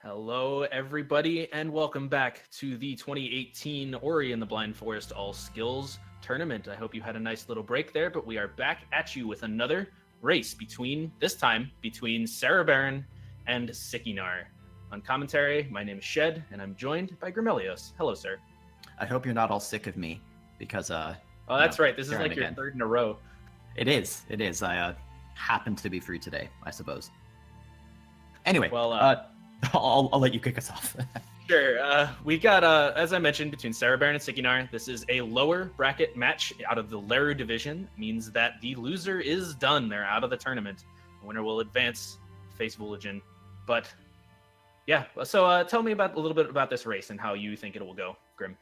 Hello, everybody, and welcome back to the 2018 Ori and the Blind Forest All Skills Tournament. I hope you had a nice little break there, but we are back at you with another race this time between Cerebeon and Sickynar. On commentary, my name is Shed, and I'm joined by Grimelios. Hello, sir. I hope you're not all sick of me, because, Oh, that's right. This is like your third in a row. It is. I happened to be free today, I suppose. Anyway, well, I'll let you kick us off. Sure. We got, as I mentioned, between Cerebeon and Sickynar. This is a lower bracket match out of the Leru division. It means that the loser is done. They're out of the tournament. The winner will advance, face Vulagen. But, yeah. So tell me a little bit about this race and how you think it will go, Grim.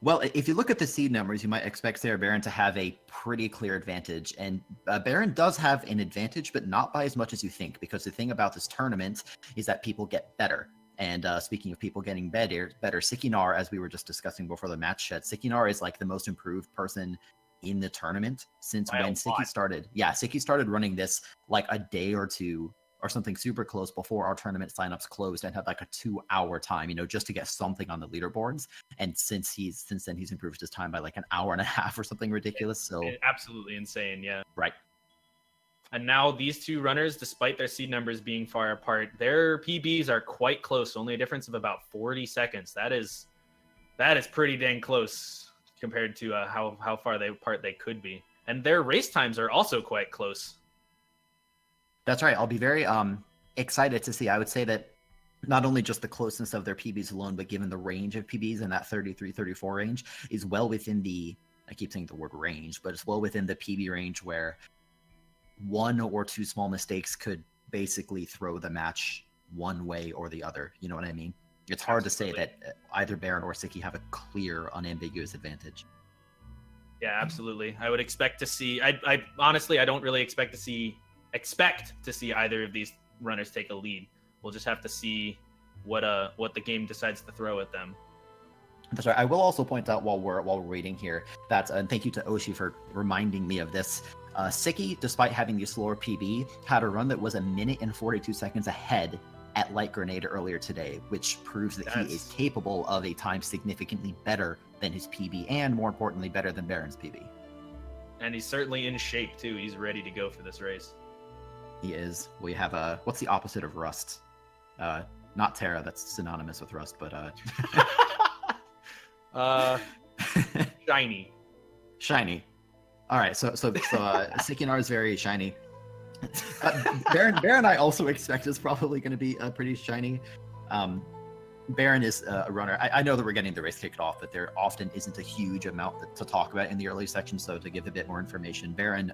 Well, if you look at the seed numbers, you might expect Cerebeon to have a pretty clear advantage. And Baron does have an advantage, but not by as much as you think, because the thing about this tournament is that people get better. And speaking of people getting better, Sickynar, as we were just discussing before the match, Shed, Sickynar is like the most improved person in the tournament since when Sicky started. Yeah, Sicky started running this like a day or two or something super close before our tournament signups closed, and had like a 2-hour time, just to get something on the leaderboards. And since then he's improved his time by like an hour and a half or something ridiculous. So absolutely insane, yeah. Right. And now these two runners, despite their seed numbers being far apart, their PBs are quite close. Only a difference of about 40 seconds. That is pretty dang close compared to how far apart they could be. And their race times are also quite close. That's right. I'll be very excited to see. I would say that not only just the closeness of their PBs alone, but given the range of PBs in that 33-34 range is well within I keep saying the word range, but it's well within the PB range where one or two small mistakes could basically throw the match one way or the other. You know what I mean? It's hard to say that either Baron or Sicky have a clear, unambiguous advantage. Yeah, absolutely. I would expect to see. I honestly, I don't really expect to see either of these runners take a lead. We'll just have to see what the game decides to throw at them. That's right. I will also point out while we're waiting here that, and thank you to Oshi for reminding me of this. Sicky, despite having the slower PB, had a run that was 1 minute and 42 seconds ahead at Light Grenade earlier today, which proves that he is capable of a time significantly better than his PB, and more importantly, better than Baron's PB. And he's certainly in shape too. He's ready to go for this race. He is. We have what's the opposite of rust? Not Terra, that's synonymous with rust, but shiny. Shiny. All right, so Sickynar is very shiny. Baron I also expect is probably going to be pretty shiny. Baron is a runner. I know that we're getting the race kicked off, but there often isn't a huge amount to talk about in the early section. So to give a bit more information, Baron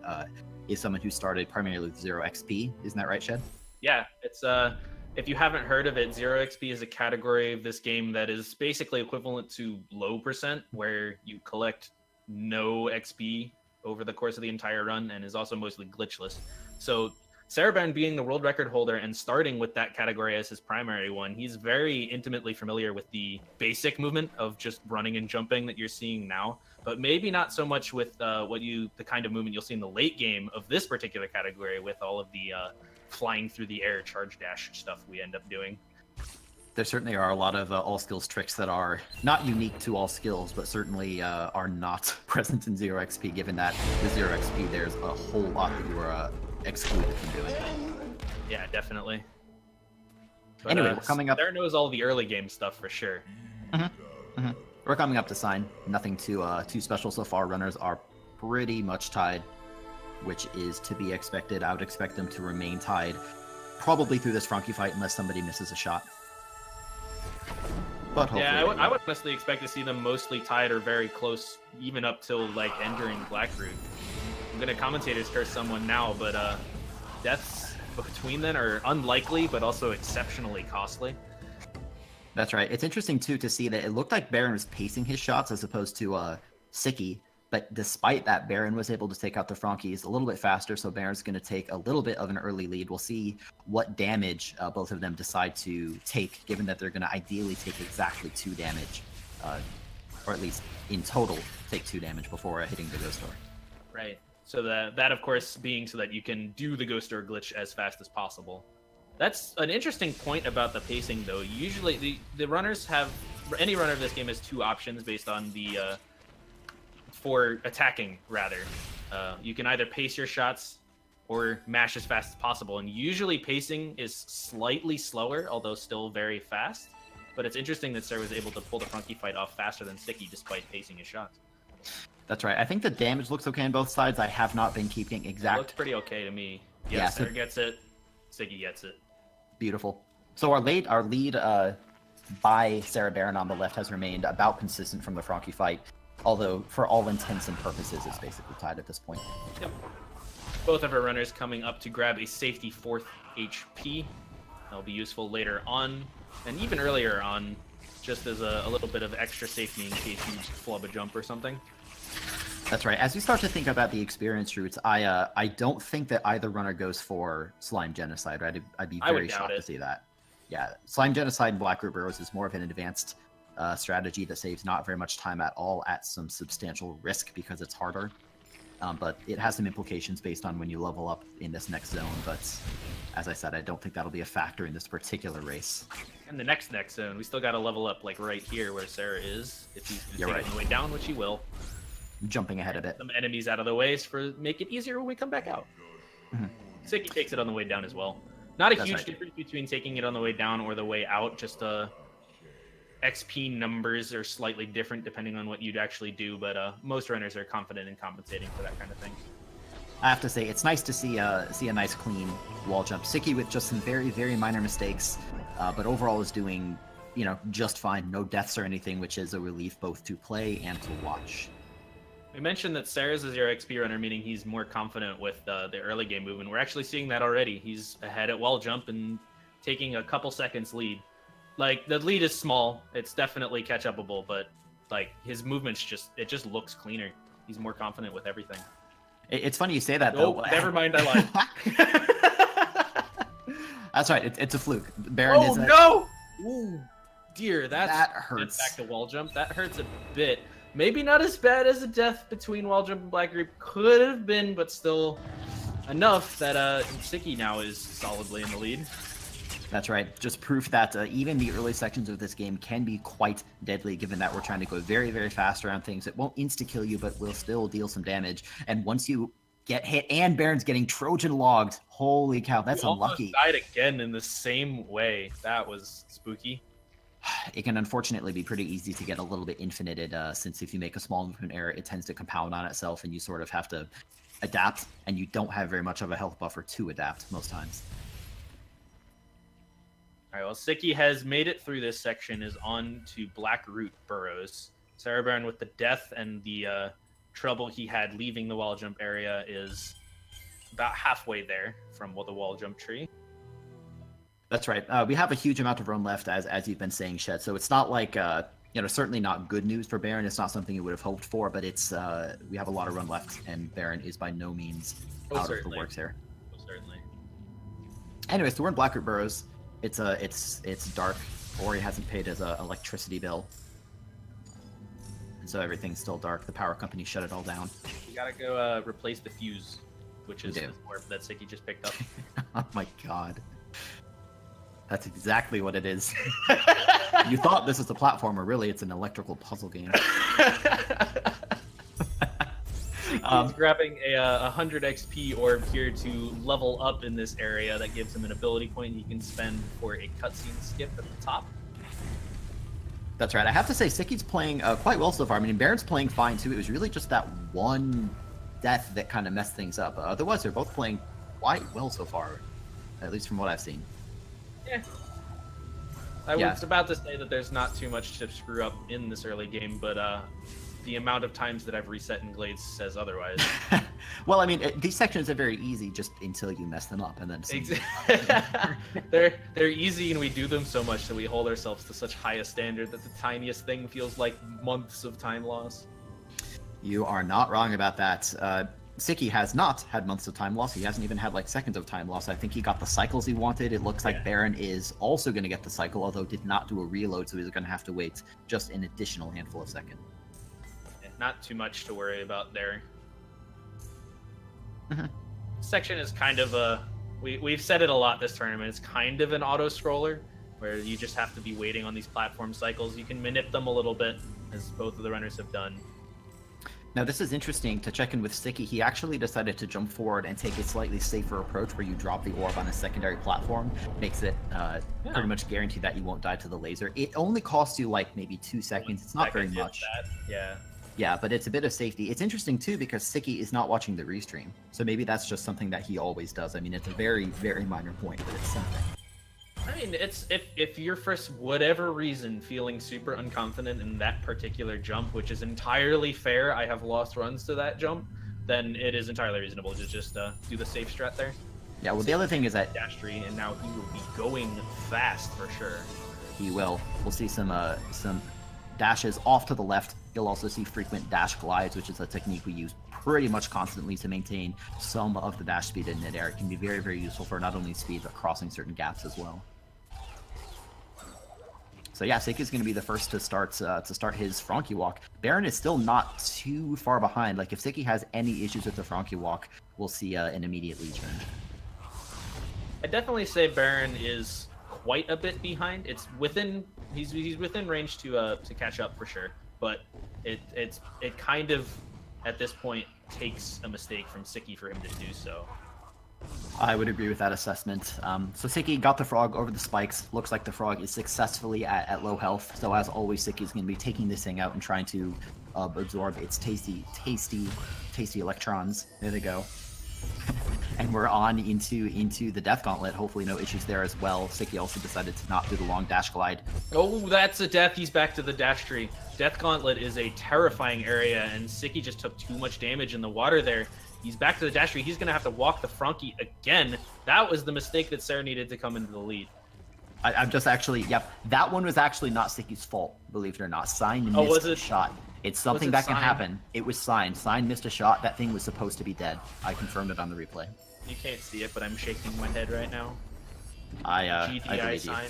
is someone who started primarily with 0 XP. Isn't that right, Shed? Yeah, it's if you haven't heard of it, 0 XP is a category of this game that is basically equivalent to low percent, where you collect no XP over the course of the entire run, and is also mostly glitchless. So Cerebeon, being the world record holder and starting with that category as his primary one, he's very intimately familiar with the basic movement of just running and jumping that you're seeing now, but maybe not so much with the kind of movement you'll see in the late game of this particular category, with all of the flying through the air charge dash stuff we end up doing. There certainly are a lot of all skills tricks that are not unique to all skills, but certainly are not present in 0 XP, given that with 0 XP there's a whole lot that you are excluded from doing. Yeah, definitely. But, anyway, we're coming up. There knows all the early game stuff for sure. We're coming up to sign. Nothing too special so far. Runners are pretty much tied, which is to be expected. I would expect them to remain tied, probably through this Frankie fight, unless somebody misses a shot. But hopefully, yeah, I would honestly expect to see them mostly tied or very close, even up till like entering Blackroot. I'm gonna commentators curse someone now, but deaths between them are unlikely, but also exceptionally costly. That's right. It's interesting too to see that it looked like Baron was pacing his shots as opposed to Sicky. But despite that, Baron was able to take out the Frankies a little bit faster, so Baron's going to take a little bit of an early lead. We'll see what damage both of them decide to take, given that they're going to ideally take exactly 2 damage, or at least in total take 2 damage before hitting the Ghost Door. Right. So that of course being so that you can do the Ghost Door glitch as fast as possible. That's an interesting point about the pacing, though. Usually, the runners have any runner of this game has two options based on the for attacking. Rather, you can either pace your shots or mash as fast as possible. And usually, pacing is slightly slower, although still very fast. But it's interesting that Sarah was able to pull the Funky Fight off faster than Sicky, despite pacing his shots. That's right. I think the damage looks okay on both sides. I have not been keeping exact. It looks pretty okay to me. Yeah, Sarah gets it. Sicky gets it. Beautiful. So our lead by Cerebeon on the left has remained about consistent from the Frankie fight, although for all intents and purposes it's basically tied at this point. Yep. Both of our runners coming up to grab a safety 4th HP. That'll be useful later on, and even earlier on, just as a little bit of extra safety in case you flub a jump or something. That's right. As we start to think about the experience routes, I don't think that either runner goes for Slime Genocide, right? I'd be very shocked to see that. Yeah, Slime Genocide and Black Root Burrows is more of an advanced strategy that saves not very much time at all at some substantial risk because it's harder. But it has some implications based on when you level up in this next zone. But as I said, I don't think that'll be a factor in this particular race. And the next zone, we still got to level up like right here where Sarah is. If he's going to take it on the way down, which he will. Jumping ahead of it. Some enemies out of the way for make it easier when we come back out. Sicky takes it on the way down as well. Not a huge difference between taking it on the way down or the way out. Just XP numbers are slightly different depending on what you'd actually do, but most runners are confident in compensating for that kind of thing. I have to say, it's nice to see a nice clean wall jump. Sicky with just some very, very minor mistakes, but overall is doing, just fine. No deaths or anything, which is a relief both to play and to watch. We mentioned that Sarah's a 0 XP runner, meaning he's more confident with the early game movement. We're actually seeing that already. He's ahead at wall jump and taking a couple seconds lead. Like, the lead is small. It's definitely catch-upable, but like his movements it just looks cleaner. He's more confident with everything. It's funny you say that, though. Never mind, I lied. That's right. It's a fluke. Baron is no! Ooh, dear, that hurts. Back to wall jump. That hurts a bit. Maybe not as bad as a death between wall jump and Black Reap could have been, but still enough that Sicky now is solidly in the lead. That's right. Just proof that even the early sections of this game can be quite deadly, given that we're trying to go very, very fast around things. It won't insta-kill you, but will still deal some damage. And once you get hit, and Baron's getting Trojan logged, holy cow, that's unlucky. Almost died again in the same way. That was spooky. It can unfortunately be pretty easy to get a little bit infinited, since if you make a small movement error, it tends to compound on itself, and you sort of have to adapt, and you don't have very much of a health buffer to adapt most times. All right, well, Sicky has made it through this section, is on to Black Root Burrows. Cerebeon with the death and the trouble he had leaving the wall jump area is about halfway there from the wall jump tree. That's right. We have a huge amount of run left, as you've been saying, Shed. So it's not like, certainly not good news for Baron. It's not something you would have hoped for, but it's we have a lot of run left, and Baron is by no means out of the works here. Certainly. Anyways, so we're in Black Root Burrows. It's dark. Ori hasn't paid his electricity bill, and so everything's still dark. The power company shut it all down. You gotta go replace the fuse, which is the orb that Sicky just picked up. Oh my god. That's exactly what it is. You thought this was a platformer, really it's an electrical puzzle game. He's grabbing a 100 XP orb here to level up in this area. That gives him an ability point he can spend for a cutscene skip at the top. That's right. I have to say, Sicky's playing quite well so far. I mean, Baron's playing fine too. It was really just that one death that kind of messed things up. Otherwise, they're both playing quite well so far, at least from what I've seen. Yeah. I was about to say that there's not too much to screw up in this early game, but the amount of times that I've reset in Glades says otherwise. Well, I mean, these sections are very easy just until you mess them up, and then they're easy, and we do them so much that we hold ourselves to such high a standard that the tiniest thing feels like months of time loss. You are not wrong about that. Sicky has not had months of time loss. He hasn't even had like seconds of time loss. I think he got the cycles he wanted. It looks like Baron is also going to get the cycle, although did not do a reload, so he's going to have to wait just an additional handful of seconds. Not too much to worry about there. Section is kind of we've said it a lot this tournament. It's kind of an auto scroller where you just have to be waiting on these platform cycles. You can manip them a little bit, as both of the runners have done. Now, this is interesting to check in with Sicky. He actually decided to jump forward and take a slightly safer approach where you drop the orb on a secondary platform. Makes it pretty much guaranteed that you won't die to the laser. It only costs you like maybe 2 seconds. It's not very much. Yeah. Yeah, but it's a bit of safety. It's interesting too because Sicky is not watching the restream. So maybe that's just something that he always does. I mean, it's a very, very minor point, but it's something. I mean, it's if you're for whatever reason feeling super unconfident in that particular jump, which is entirely fair, I have lost runs to that jump, then it is entirely reasonable to just do the safe strat there. Yeah, well, the other thing is that dash tree, and now he will be going fast for sure. He will. We'll see some dashes off to the left. You'll also see frequent dash glides, which is a technique we use pretty much constantly to maintain some of the dash speed in midair. It can be very, very useful for not only speed, but crossing certain gaps as well. So yeah, Sicky's going to be the first to start his Frankie walk. Baron is still not too far behind. Like if Sicky has any issues with the Frankie walk, we'll see an immediate lead change. I definitely say Baron is quite a bit behind. It's within he's within range to catch up for sure, but it kind of at this point takes a mistake from Sicky for him to do so. I would agree with that assessment. So Sicky got the frog over the spikes. Looks like the frog is successfully at low health. So as always, Sicky's going to be taking this thing out and trying to absorb its tasty electrons. There they go. And we're on into the Death Gauntlet. Hopefully no issues there as well. Sicky also decided to not do the long dash glide. Oh, that's a death. He's back to the dash tree. Death Gauntlet is a terrifying area, and Sicky just took too much damage in the water there. He's back to the dash tree. He's going to have to walk the Frankie again. That was the mistake that Sarah needed to come into the lead. I'm just actually, yep. That one was actually not Sicky's fault, believe it or not. Sign missed a shot. It's something that can happen. It was Sign. Sign missed a shot. That thing was supposed to be dead. I confirmed it on the replay. You can't see it, but I'm shaking my head right now. GDI Sign.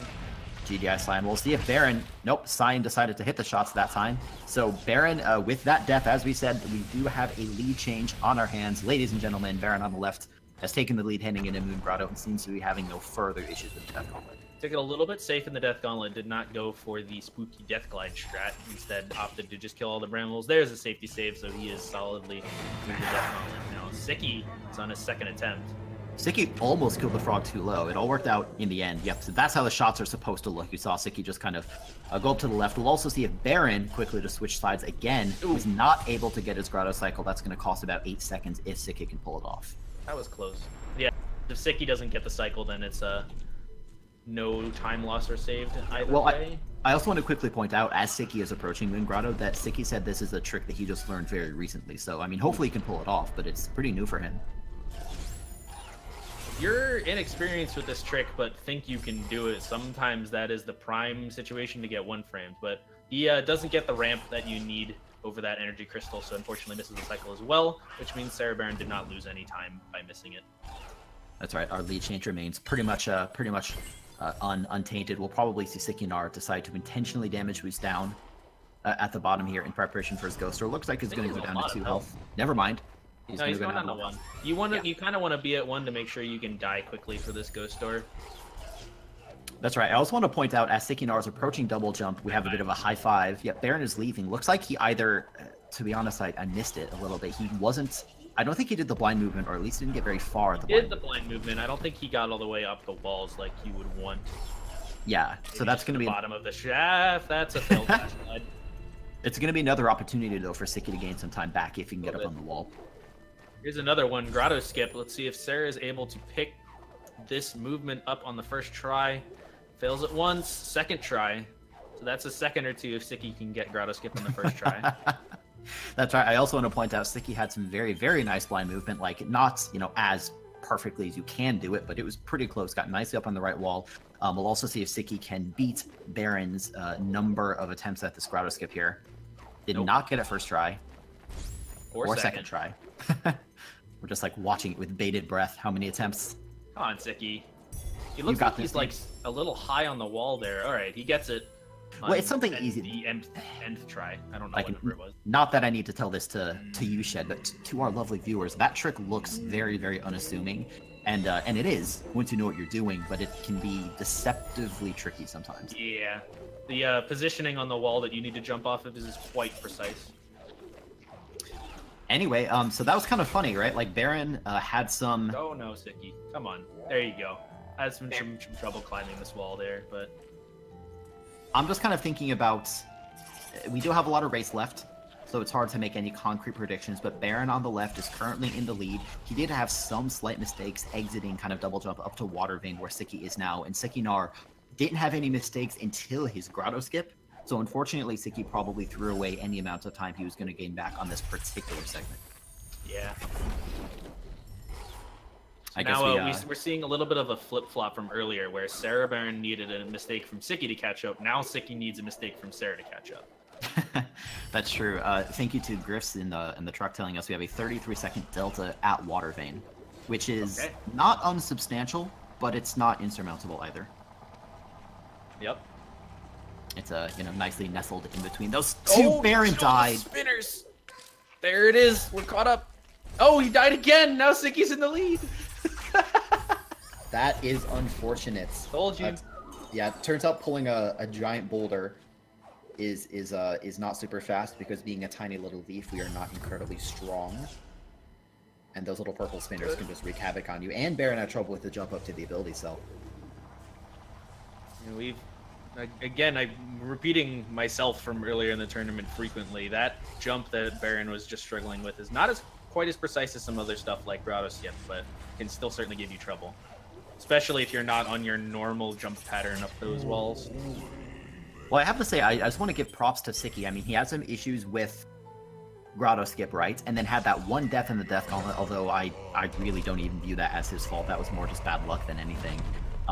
GDI Sign. We'll see if Baron... Nope, Sign decided to hit the shots that time. So Baron, with that death, as we said, we do have a lead change on our hands. Ladies and gentlemen, Baron on the left has taken the lead heading into Moon Grotto and seems to be having no further issues with the Death Gauntlet. Took it a little bit safe in the Death Gauntlet, did not go for the spooky Death Glide strat. Instead, opted to just kill all the Brambles. There's a safety save, so he is solidly through the Death Gauntlet. Now, Sicky is on his second attempt. Sicky almost killed the frog too low. It all worked out in the end. Yep, so that's how the shots are supposed to look. You saw Sicky just kind of go up to the left. We'll also see if Baron, quickly to switch sides again, is not able to get his Grotto cycle. That's going to cost about 8 seconds if Sicky can pull it off. That was close. Yeah, if Sicky doesn't get the cycle, then it's no time loss or saved either way. I also want to quickly point out, as Sicky is approaching Moon Grotto, that Sicky said this is a trick that he just learned very recently. So, I mean, hopefully he can pull it off, but it's pretty new for him. You're inexperienced with this trick, but think you can do it. Sometimes that is the prime situation to get one framed, but he doesn't get the ramp that you need over that energy crystal, so unfortunately misses the cycle as well, which means Cerebeon did not lose any time by missing it. That's right. Our lead change remains pretty much untainted. We'll probably see Sickynar decide to intentionally damage who's down at the bottom here in preparation for his Ghost Door. Looks like he's going to go down to 2 health. Never mind. He's going down to 1. You kind of want to be at 1 to make sure you can die quickly for this Ghost Door. That's right. I also want to point out, as Sickynar is approaching double jump, we have a bit of a high five. Yep, Baron is leaving. Looks like he either, to be honest, I missed it a little bit. He wasn't... I don't think he did the blind movement, or at least didn't get very far. He did the blind movement. I don't think he got all the way up the walls like you would want. Yeah, so that's going to be... bottom of the shaft. That's a failed dash glide. It's going to be another opportunity, though, for Sicky to gain some time back if he can get up on the wall. Here's another one, Grotto skip. Let's see if Sarah is able to pick this movement up on the first try. Fails it once, second try. So that's a second or two if Sicky can get Grotto skip on the first try. That's right. I also want to point out Sicky had some very, very nice blind movement. Like, not, as perfectly as you can do it, but it was pretty close. Got nicely up on the right wall. We'll also see if Sicky can beat Baron's number of attempts at this Grotto skip here. Did not get it first try. Or second try. We're just like watching it with bated breath. How many attempts? Come on, Sicky. He looks like he's like a little high on the wall there. All right, he gets it. Well, it's something easy. The nth try. I don't know what number it was. Not that I need to tell this to you, Shed, but to our lovely viewers, that trick looks very, very unassuming. And it is, once you know what you're doing, but it can be deceptively tricky sometimes. Yeah. The positioning on the wall that you need to jump off of is quite precise. Anyway, so that was kind of funny, right? Like, Baron had some... Oh no, Sicky. Come on. There you go. I had some trouble climbing this wall there, but... I'm just kind of thinking about... We do have a lot of race left, so it's hard to make any concrete predictions, but Baron on the left is currently in the lead. He did have some slight mistakes exiting kind of double jump up to Water Vein where Sicky is now, and Sickynar didn't have any mistakes until his grotto skip. So unfortunately, Sicky probably threw away any amount of time he was going to gain back on this particular segment. Yeah. I guess we're seeing a little bit of a flip-flop from earlier, where Cerebeon needed a mistake from Sicky to catch up. Now Sicky needs a mistake from Sarah to catch up. That's true. Thank you to Griffs in the truck telling us we have a 33-second delta at Water Vein, which is not unsubstantial, but it's not insurmountable either. Yep. It's nicely nestled in between those two. Baron died. Spinners. There it is. We're caught up. Oh, he died again. Now Sicky's in the lead. That is unfortunate. Told you. Yeah, it turns out pulling a giant boulder is not super fast because being a tiny little leaf, we are not incredibly strong. And those little purple spinners can just wreak havoc on you. And Baron had trouble with the jump up to the ability cell. Again, I'm repeating myself from earlier in the tournament frequently. That jump that Baron was just struggling with is not quite as precise as some other stuff like grotto skip, but can still certainly give you trouble. Especially if you're not on your normal jump pattern up those walls. Well, I have to say, I just want to give props to Sicky. I mean, he had some issues with grotto skip, right? And then had that one death in the death gauntlet, although I really don't even view that as his fault. That was more just bad luck than anything.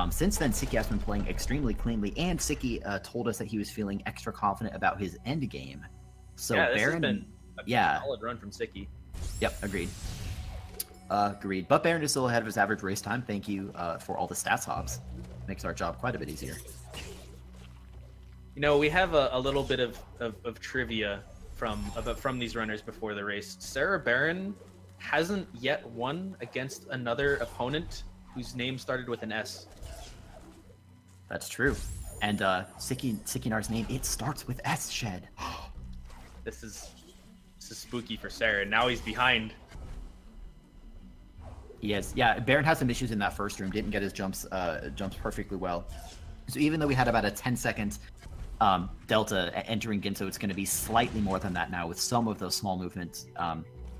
Since then, Sicky has been playing extremely cleanly, and Sicky told us that he was feeling extra confident about his end game. So yeah, this Baron, has been a solid run from Sicky. Yep, agreed. Agreed. But Baron is still ahead of his average race time. Thank you for all the stats hops. Makes our job quite a bit easier. You know, we have a little bit of trivia from these runners before the race. Cerebeon hasn't yet won against another opponent whose name started with an S. That's true. And Sickynar's name, it starts with S, Shed. This is spooky for Sarah. Now he's behind. He is. Yeah, Baron had some issues in that first room. Didn't get his jumps perfectly well. So even though we had about a 10-second delta entering Ginso, it's going to be slightly more than that now with some of those small movement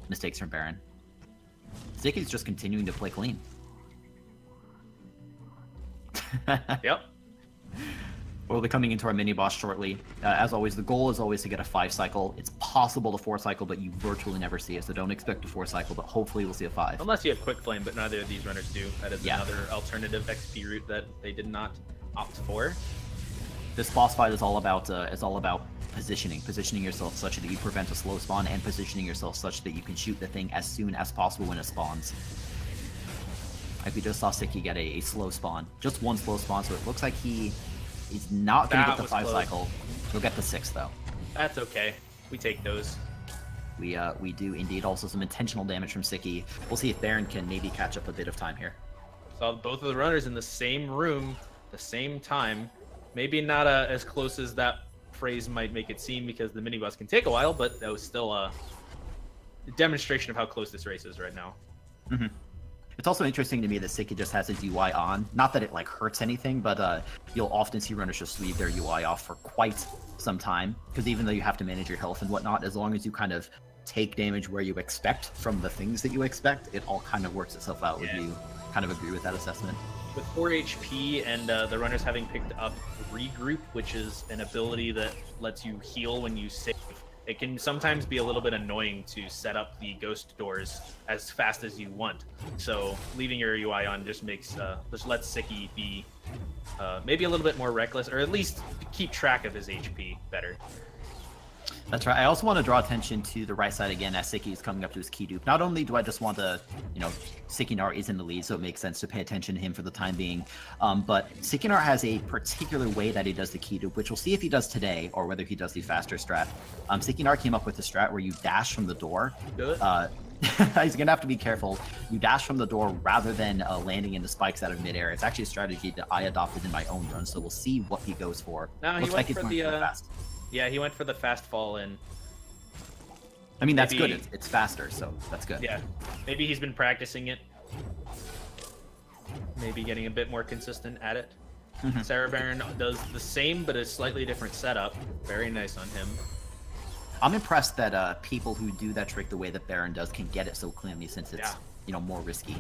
mistakes from Baron. Sicky's just continuing to play clean. Yep. We'll be coming into our mini boss shortly. As always, the goal is always to get a 5-cycle. It's possible to 4-cycle, but you virtually never see it, so don't expect a 4-cycle, but hopefully we'll see a 5. Unless you have Quick Flame, but neither of these runners do. That is another alternative XP route that they did not opt for. This boss fight is all about positioning yourself such that you prevent a slow spawn, and positioning yourself such that you can shoot the thing as soon as possible when it spawns. Like we just saw Sicky get a slow spawn. Just one slow spawn, so it looks like he is not going to get the 5-cycle. He'll get the 6, though. That's okay. We take those. We do indeed. Also some intentional damage from Sicky. We'll see if Baron can maybe catch up a bit of time here. Saw both of the runners in the same room, the same time. Maybe not as close as that phrase might make it seem because the minibus can take a while, but that was still a demonstration of how close this race is right now. Mm-hmm. It's also interesting to me that Sicky just has his UI on. Not that it like hurts anything, but you'll often see runners just leave their UI off for quite some time. Because even though you have to manage your health and whatnot, as long as you kind of take damage where you expect from the things that you expect, it all kind of works itself out. Would you kind of agree with that assessment? With 4 HP and the runners having picked up Regroup, which is an ability that lets you heal when you save, it can sometimes be a little bit annoying to set up the ghost doors as fast as you want. So leaving your UI on just makes just lets Sicky be maybe a little bit more reckless, or at least keep track of his HP better. That's right. I also want to draw attention to the right side again as Sicky is coming up to his key dupe. Not only do I just want to, Sickynar is in the lead, so it makes sense to pay attention to him for the time being. But Sickynar has a particular way that he does the key dupe, which we'll see if he does today or whether he does the faster strat. Sickynar came up with a strat where you dash from the door. He's gonna have to be careful. You dash from the door rather than landing in the spikes out of midair. It's actually a strategy that I adopted in my own run, so we'll see what he goes for. No, he Looks went like for the fast. Yeah, he went for the fast fall in. I mean, that's good. It's faster, so that's good. Yeah, maybe he's been practicing it. Maybe getting a bit more consistent at it. Cerebeon does the same, but a slightly different setup. Very nice on him. I'm impressed that people who do that trick the way that Baron does can get it so cleanly, since it's more risky.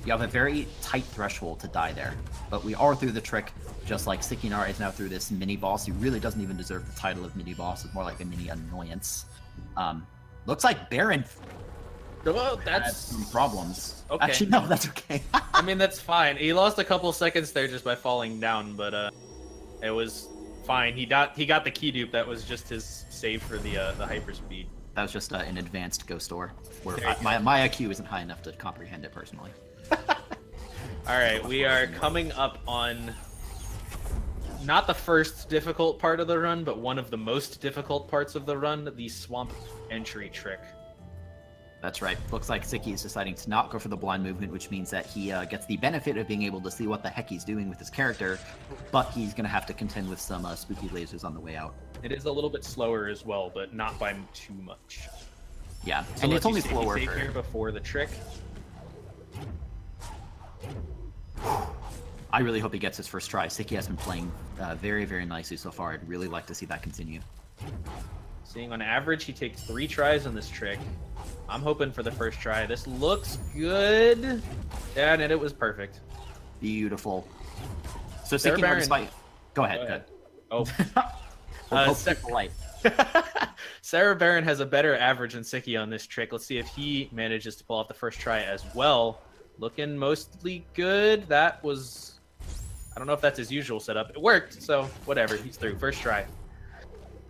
You have a very tight threshold to die there, but we are through the trick, just like Sickynar is now through this mini boss. He really doesn't even deserve the title of mini boss. It's more like a mini annoyance. Looks like Baron had some problems. Okay. Actually, no, that's okay. I mean, that's fine. He lost a couple seconds there just by falling down, but it was fine. He got the key dupe. That was just his save for the hyper speed. That was just an advanced ghost ore, where my IQ isn't high enough to comprehend it personally. All right, we are coming up on not the first difficult part of the run, but one of the most difficult parts of the run, the swamp entry trick. That's right. Looks like Sicky is deciding to not go for the blind movement, which means that he gets the benefit of being able to see what the heck he's doing with his character, but he's going to have to contend with some spooky lasers on the way out. It is a little bit slower as well, but not by too much. Yeah, so and it's only slower for... here before the trick. I really hope he gets his first try. Sicky has been playing very, very nicely so far. I'd really like to see that continue. Seeing on average, he takes 3 tries on this trick. I'm hoping for the first try. This looks good. Yeah, and it was perfect. Beautiful. So Sickynar, despite... Go ahead. Oh. Light. Cerebeon has a better average than Sicky on this trick. Let's see if he manages to pull off the first try as well. Looking mostly good. That was... I don't know if that's his usual setup. It worked, so whatever. He's through. First try.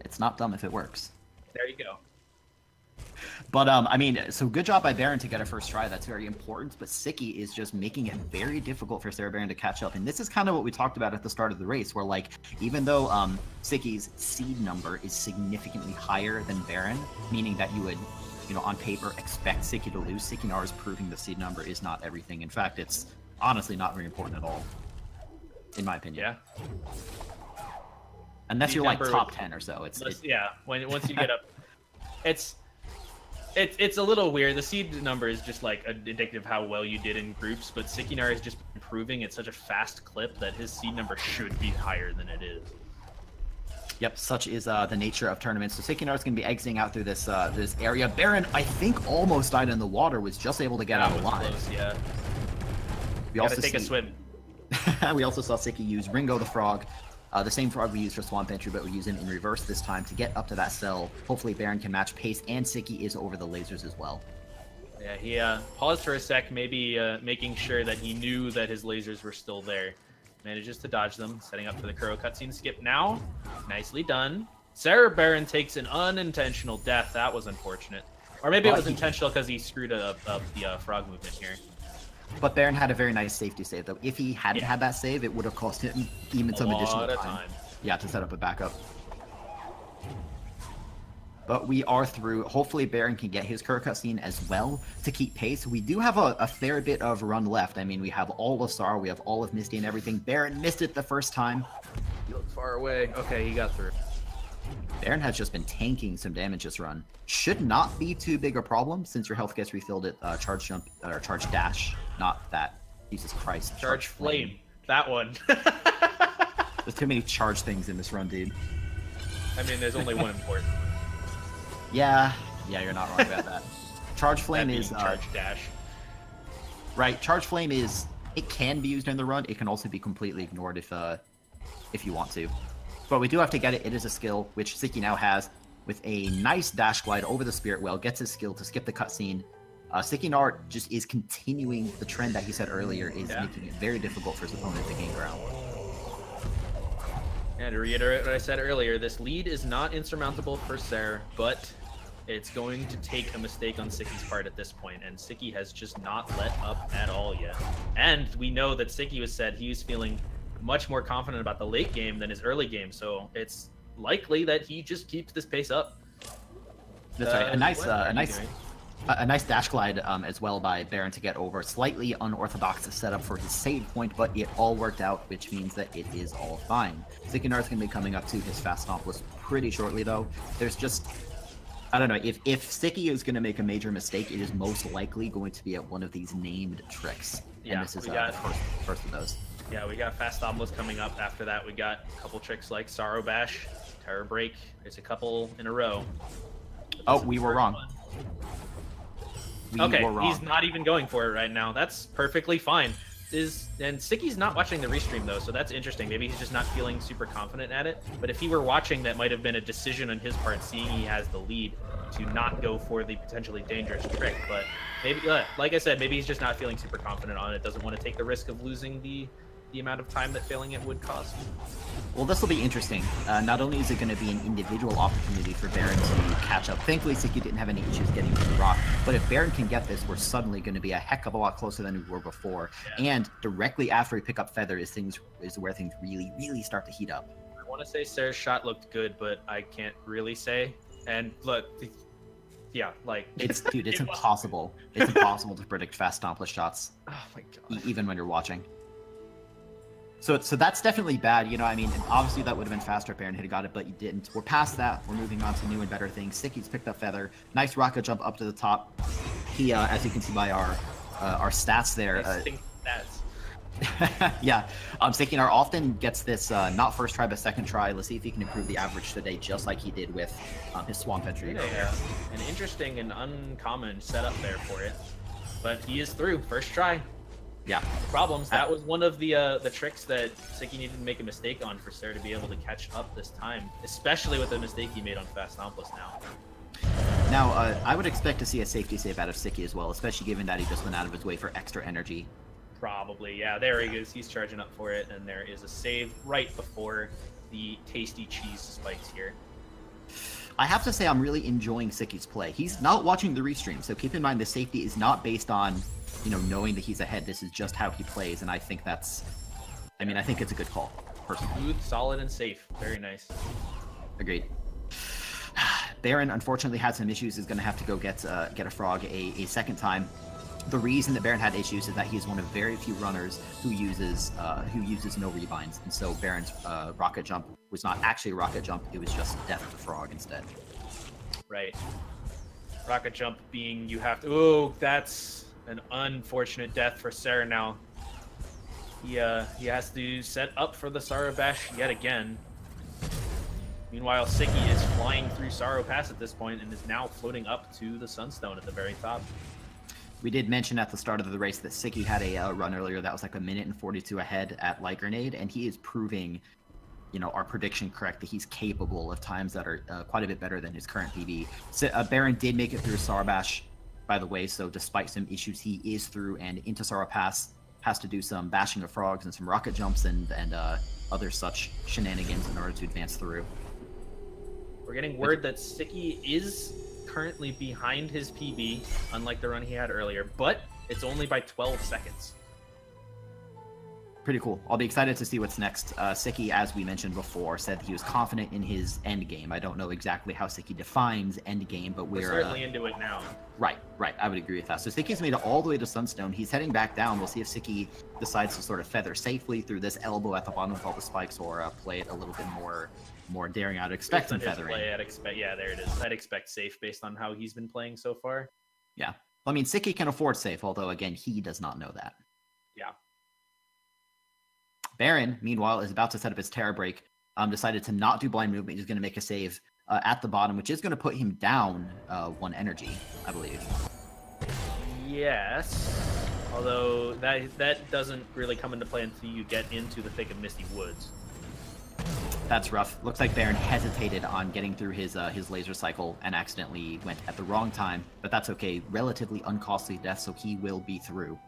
It's not dumb if it works. There you go. But, I mean, so good job by Baron to get a first try. That's very important. But Sicky is just making it very difficult for Cerebeon to catch up. And this is kind of what we talked about at the start of the race, where, like, even though Sicky's seed number is significantly higher than Baron, meaning that you would, on paper, expect Sicky to lose, Sickynar is proving the seed number is not everything. In fact, it's honestly not very important at all, in my opinion. Yeah. Unless you're like top 10 or so. Yeah, once you get up, it's a little weird. The seed number is just like indicative of how well you did in groups, but Sickynar is just improving at such a fast clip that his seed number should be higher than it is. Yep, such is the nature of tournaments. So Sickynar is going to be exiting out through this this area. Baron, I think, almost died in the water, was just able to get out alive. Close, yeah. We also take a swim. We also saw Sicky use Ringo the Frog. The same frog we used for Swamp Entry, but we use him in reverse this time to get up to that cell. Hopefully Baron can match pace, and Sicky is over the lasers as well. Yeah, he paused for a sec, maybe making sure that he knew that his lasers were still there. Manages to dodge them, setting up for the Kuro cutscene skip now. Nicely done. Cerebeon takes an unintentional death. That was unfortunate. Or maybe it was intentional because he screwed up the frog movement here. But Baron had a very nice safety save, though. If he hadn't had that save, it would have cost him even some additional time. Yeah, to set up a backup. But we are through. Hopefully Baron can get his Kuro cutscene as well to keep pace. We do have a fair bit of run left. I mean, we have all of Sar, we have all of Misty and everything. Baron missed it the first time. He looked far away. Okay, he got through. Baron has just been tanking some damage this run. Should not be too big a problem since your health gets refilled at charge jump or charge dash. Not that. Jesus Christ. Charge flame. That one. There's too many charge things in this run, dude. I mean, there's only one important. Yeah, you're not wrong about that. Charge flame is charge dash. Right, charge flame is, it can be used in the run. It can also be completely ignored if you want to. But we do have to get it. It is a skill which Sicky now has with a nice dash glide over the spirit well. Gets his skill to skip the cutscene. Sickynar just is continuing the trend that he said earlier, is making it very difficult for his opponent to gain ground. And to reiterate what I said earlier, this lead is not insurmountable for Ser, but it's going to take a mistake on Sicky's part at this point, and Sicky has just not let up at all yet. And we know that Sicky was said he was feeling much more confident about the late game than his early game, so it's likely that he just keeps this pace up. That's right. A nice A nice dash glide as well by Baron to get over. Slightly unorthodox setup for his save point, but it all worked out, which means that it is all fine. Sickynar is going to be coming up to his fast stomp list pretty shortly, though. There's just... I don't know, if Sicky is going to make a major mistake, it is most likely going to be at one of these named tricks. Yeah, and this is the first of those. Yeah, we got fast stomp coming up. After that, we got a couple tricks like Sorrow Bash, Terror Break. There's a couple in a row. Oh, we were wrong. Okay, he's not even going for it right now. That's perfectly fine. And Sicky's not watching the restream though, so that's interesting. Maybe he's just not feeling super confident at it. But if he were watching, that might have been a decision on his part, seeing he has the lead, to not go for the potentially dangerous trick. But maybe, like I said, maybe he's just not feeling super confident on it. Doesn't want to take the risk of losing the amount of time that failing it would cost. Well, this will be interesting. Not only is it going to be an individual opportunity for Baron to catch up. Thankfully, Sicky didn't have any issues getting to the rock. But if Baron can get this, we're suddenly going to be a heck of a lot closer than we were before. Yeah. And directly after we pick up Feather is where things really, really start to heat up. I want to say Sarah's shot looked good, but I can't really say. And look, yeah, like... It's impossible. It's impossible to predict fast stompless shots. Oh my god. Even when you're watching. So that's definitely bad, you know. I mean, obviously that would have been faster if Baron had got it, but you didn't. We're past that. We're moving on to new and better things. Sicky's picked up Feather. Nice rocket jump up to the top. He, as you can see by our stats there. Stats. Yeah. Sickynar often gets this not first try but second try. Let's see if he can improve the average today, just like he did with his Swamp Entry. Yeah, an interesting and uncommon setup there for it, but he is through first try. Yeah. Problems. That was one of the tricks that Sicky needed to make a mistake on for Sarah to be able to catch up this time, especially with the mistake he made on Fast Stompless now. Now, I would expect to see a safety save out of Sicky as well, especially given that he just went out of his way for extra energy. Probably, yeah. There he goes. He's charging up for it, and there is a save right before the tasty cheese spikes here. I have to say I'm really enjoying Sicky's play. He's not watching the restream, so keep in mind the safety is not based on, you know, knowing that he's ahead. This is just how he plays, and I think that's... I mean, I think it's a good call, personally. Smooth, solid, and safe. Very nice. Agreed. Baron, unfortunately, had some issues. Is going to have to go get a frog a second time. The reason that Baron had issues is that he is one of very few runners who uses no rebinds, and so Baron's rocket jump was not actually a rocket jump. It was just death to frog instead. Right. Rocket jump being you have to... Oh, that's an unfortunate death for Sarah now. He has to set up for the Sorrow Bash yet again. Meanwhile, Sicky is flying through Sorrow Pass at this point and is now floating up to the Sunstone at the very top. We did mention at the start of the race that Sicky had a run earlier that was like 1:42 ahead at Light Grenade, and he is proving, you know, our prediction correct, that he's capable of times that are quite a bit better than his current PB. So, Baron did make it through Sorrow Bash, by the way, so despite some issues, he is through and into Sorrow Pass. Has to do some bashing of frogs and some rocket jumps and other such shenanigans in order to advance through. We're getting word that Sicky is currently behind his PB, unlike the run he had earlier, but it's only by 12 seconds. Pretty cool. I'll be excited to see what's next. Sicky, as we mentioned before, said he was confident in his end game. I don't know exactly how Sicky defines end game, but we're certainly into it now. Right. I would agree with that. So Sicky's made it all the way to Sunstone. He's heading back down. We'll see if Sicky decides to sort of feather safely through this elbow at the bottom of all the spikes, or play it a little bit more daring. I'd expect him feathering. Yeah, there it is. I'd expect safe based on how he's been playing so far. Yeah. I mean, Sicky can afford safe, although, again, he does not know that. Yeah. Baron, meanwhile, is about to set up his Terror Break. Decided to not do blind movement. He's going to make a save at the bottom, which is going to put him down 1 energy, I believe. Yes. Although that doesn't really come into play until you get into the thick of Misty Woods. That's rough. Looks like Baron hesitated on getting through his laser cycle and accidentally went at the wrong time, but that's okay. Relatively uncostly death, so he will be through.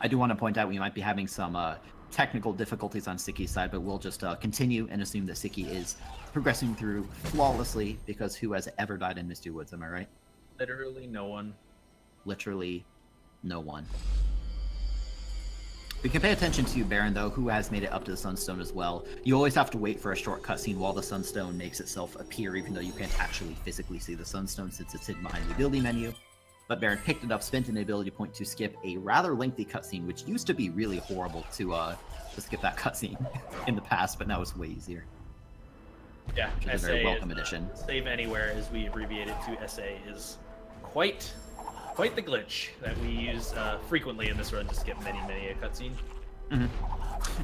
I do want to point out we might be having some technical difficulties on Sicky's side, but we'll just continue and assume that Sicky is progressing through flawlessly, because who has ever died in Misty Woods, am I right? Literally no one. Literally no one. We can pay attention to Baron, though, who has made it up to the Sunstone as well. You always have to wait for a short cutscene while the Sunstone makes itself appear, even though you can't actually physically see the Sunstone since it's hidden behind the ability menu. But Baron picked it up, spent an ability point to skip a rather lengthy cutscene, which used to be really horrible to skip that cutscene in the past, but now it's way easier. Yeah, which is a very welcome addition. Save anywhere, as we abbreviate it to SA, is quite the glitch that we use frequently in this run to skip many a cutscene. Mm-hmm.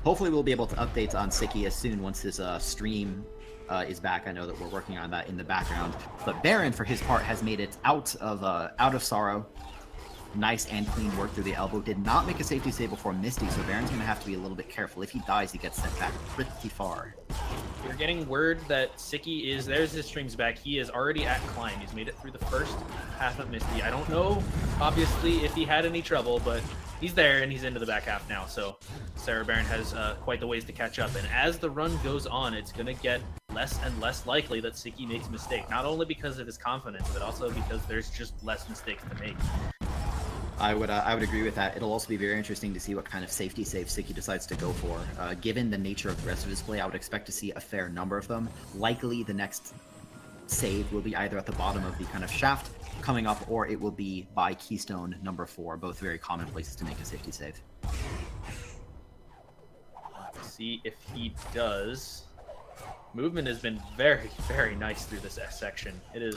Hopefully we'll be able to update on Sicky as soon once his stream is back. I know that we're working on that in the background. But Baron, for his part, has made it out of Sorrow. Nice and clean work through the elbow. Did not make a safety save before Misty, so Baron's going to have to be a little bit careful. If he dies, he gets sent back pretty far. We're getting word that Sicky is... There's his streams back. He is already at Climb. He's made it through the first half of Misty. I don't know, obviously, if he had any trouble, but he's there, and he's into the back half now. So Cerebeon has quite the ways to catch up. And as the run goes on, it's going to get less and less likely that Sicky makes a mistake. Not only because of his confidence, but also because there's just less mistakes to make. I would agree with that. It'll also be very interesting to see what kind of safety save Sicky decides to go for. Given the nature of the rest of his play, I would expect to see a fair number of them. Likely the next save will be either at the bottom of the kind of shaft coming up, or it will be by Keystone number 4, both very common places to make a safety save. Let's see if he does. Movement has been very nice through this section. It is